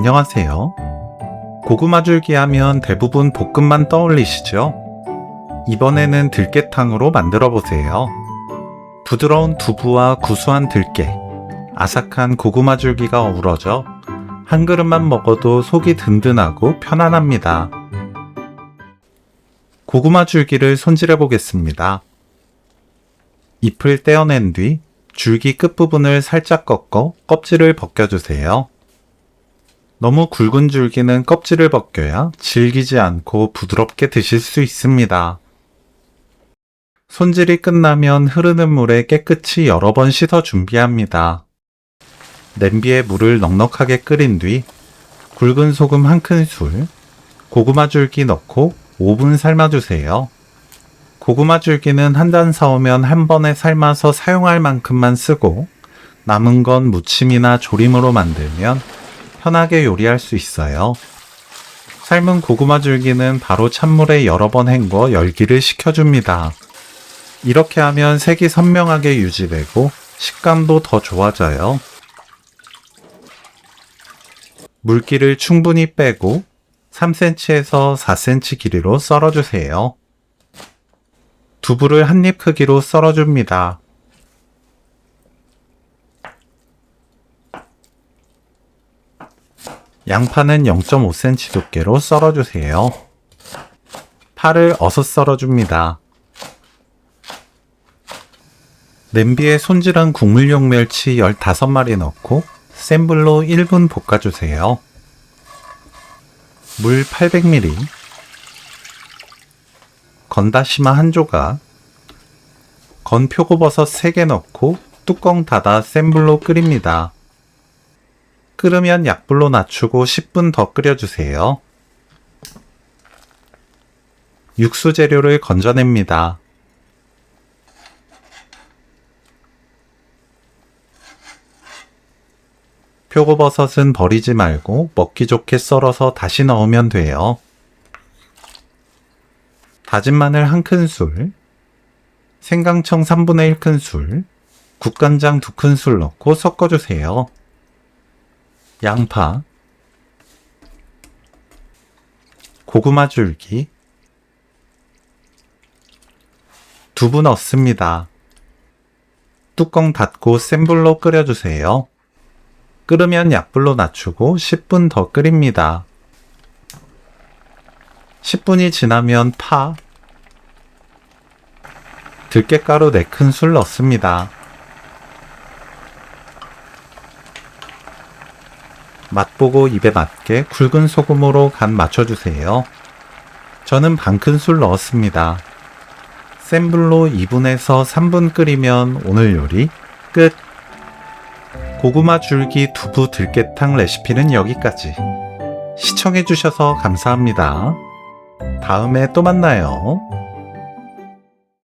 안녕하세요. 고구마 줄기 하면 대부분 볶음만 떠올리시죠? 이번에는 들깨탕으로 만들어 보세요. 부드러운 두부와 구수한 들깨, 아삭한 고구마 줄기가 어우러져 한 그릇만 먹어도 속이 든든하고 편안합니다. 고구마 줄기를 손질해 보겠습니다. 잎을 떼어낸 뒤 줄기 끝부분을 살짝 꺾어 껍질을 벗겨주세요. 너무 굵은 줄기는 껍질을 벗겨야 질기지 않고 부드럽게 드실 수 있습니다. 손질이 끝나면 흐르는 물에 깨끗이 여러 번 씻어 준비합니다. 냄비에 물을 넉넉하게 끓인 뒤 굵은 소금 1큰술, 고구마 줄기 넣고 5분 삶아주세요. 고구마 줄기는 한 단 사오면 한 번에 삶아서 사용할 만큼만 쓰고 남은 건 무침이나 조림으로 만들면 편하게 요리할 수 있어요. 삶은 고구마 줄기는 바로 찬물에 여러 번 헹궈 열기를 식혀줍니다. 이렇게 하면 색이 선명하게 유지되고 식감도 더 좋아져요. 물기를 충분히 빼고 3cm에서 4cm 길이로 썰어주세요. 두부를 한 입 크기로 썰어줍니다. 양파는 0.5cm 두께로 썰어주세요. 파를 어슷 썰어줍니다. 냄비에 손질한 국물용 멸치 15마리 넣고 센 불로 1분 볶아주세요. 물 800ml, 건다시마 1조각, 건 표고버섯 3개 넣고 뚜껑 닫아 센 불로 끓입니다. 끓으면 약불로 낮추고 10분 더 끓여주세요. 육수 재료를 건져냅니다. 표고버섯은 버리지 말고 먹기 좋게 썰어서 다시 넣으면 돼요. 다진 마늘 1큰술, 생강청 3분의 1큰술, 국간장 2큰술 넣고 섞어주세요. 양파, 고구마 줄기, 두부 넣습니다. 뚜껑 닫고 센 불로 끓여주세요. 끓으면 약불로 낮추고 10분 더 끓입니다. 10분이 지나면 파, 들깨가루 4큰술 넣습니다. 맛보고 입에 맞게 굵은 소금으로 간 맞춰주세요. 저는 반큰술 넣었습니다. 센 불로 2분에서 3분 끓이면 오늘 요리 끝! 고구마 줄기 두부 들깨탕 레시피는 여기까지. 시청해주셔서 감사합니다. 다음에 또 만나요.